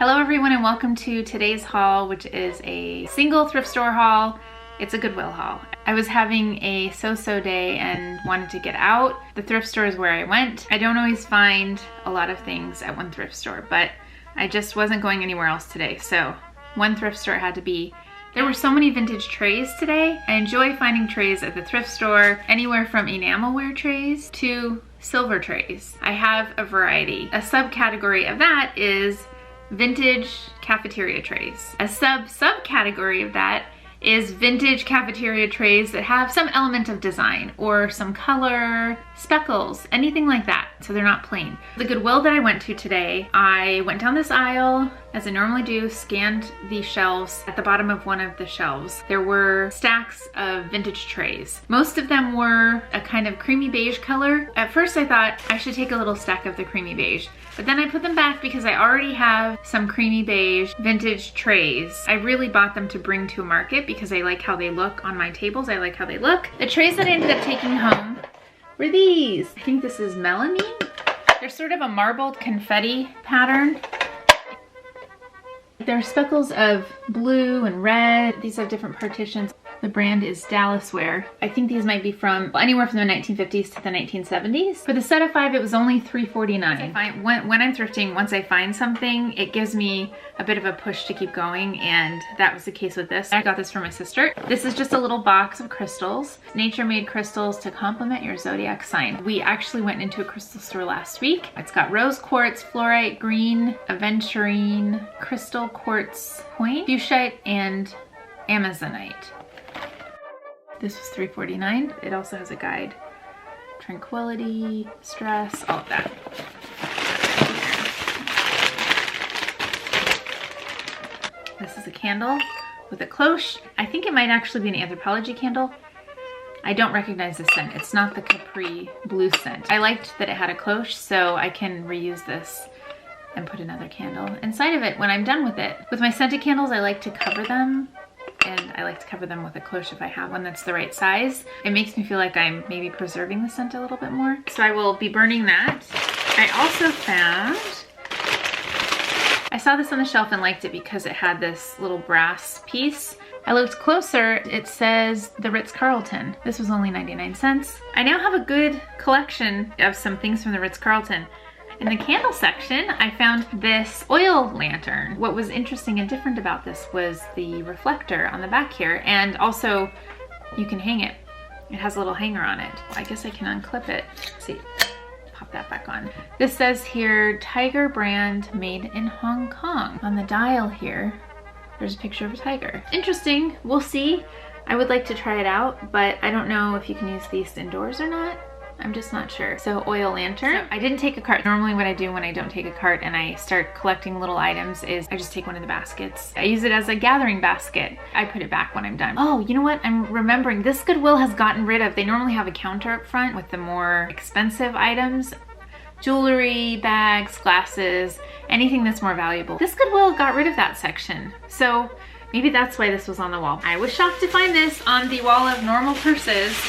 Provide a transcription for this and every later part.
Hello everyone and welcome to today's haul, which is a single thrift store haul. It's a Goodwill haul. I was having a so-so day and wanted to get out. The thrift store is where I went. I don't always find a lot of things at one thrift store, but I just wasn't going anywhere else today. So one thrift store had to be. There were so many vintage trays today. I enjoy finding trays at the thrift store, anywhere from enamelware trays to silver trays. I have a variety. A subcategory of that is vintage cafeteria trays. A subcategory of that is vintage cafeteria trays that have some element of design or some color, speckles, anything like that, so they're not plain. The Goodwill that I went to today, I went down this aisle as I normally do, scanned the shelves. At the bottom of one of the shelves, there were stacks of vintage trays. Most of them were a kind of creamy beige color. At first I thought I should take a little stack of the creamy beige, but then I put them back because I already have some creamy beige vintage trays. I really bought them to bring to a market because I like how they look on my tables. I like how they look. The trays that I ended up taking home were these. I think this is melamine. They're sort of a marbled confetti pattern. There are speckles of blue and red. These have different partitions. The brand is Dallas Ware. I think these might be from anywhere from the 1950s to the 1970s. For the set of 5, it was only $3.49. When I'm thrifting, once I find something, it gives me a bit of a push to keep going, and that was the case with this. I got this for my sister. This is just a little box of crystals. Nature-made crystals to complement your zodiac sign. We actually went into a crystal store last week. It's got rose quartz, fluorite, green, aventurine, crystal quartz point, fuchsite, and amazonite. This was $3.49. It also has a guide. Tranquility, stress, all of that. This is a candle with a cloche. I think it might actually be an anthropology candle. I don't recognize the scent. It's not the Capri blue scent. I liked that it had a cloche, so I can reuse this and put another candle inside of it when I'm done with it. With my scented candles, I like to cover them, and I like to cover them with a cloche if I have one that's the right size. It makes me feel like I'm maybe preserving the scent a little bit more. So I will be burning that. I also found, I saw this on the shelf and liked it because it had this little brass piece. I looked closer, it says the Ritz-Carlton. This was only 99 cents. I now have a good collection of some things from the Ritz-Carlton. In the candle section, I found this oil lantern. What was interesting and different about this was the reflector on the back here, and also you can hang it. It has a little hanger on it. I guess I can unclip it. Let's see, pop that back on. This says here, Tiger brand made in Hong Kong. On the dial here, there's a picture of a tiger. Interesting, we'll see. I would like to try it out, but I don't know if you can use these indoors or not. I'm just not sure. So oil lantern. I didn't take a cart. Normally what I do when I don't take a cart and I start collecting little items is I just take one of the baskets. I use it as a gathering basket. I put it back when I'm done. Oh, you know what? I'm remembering this Goodwill has gotten rid of, they normally have a counter up front with the more expensive items. Jewelry, bags, glasses, anything that's more valuable. This Goodwill got rid of that section. So maybe that's why this was on the wall. I was shocked to find this on the wall of normal purses.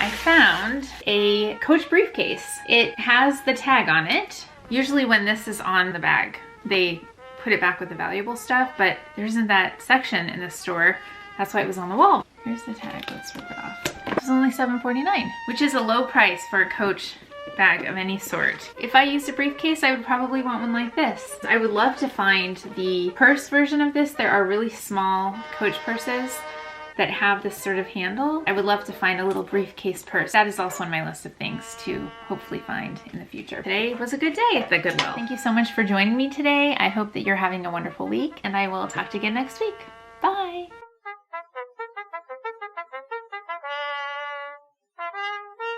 I found a Coach briefcase. It has the tag on it. Usually when this is on the bag, they put it back with the valuable stuff, but there isn't that section in the store. That's why it was on the wall. Here's the tag, let's rip it off. It was only $7.49, which is a low price for a Coach bag of any sort. If I used a briefcase, I would probably want one like this. I would love to find the purse version of this. There are really small Coach purses that have this sort of handle. I would love to find a little briefcase purse. That is also on my list of things to hopefully find in the future. Today was a good day at the Goodwill. Thank you so much for joining me today. I hope that you're having a wonderful week, and I will talk to you again next week. Bye.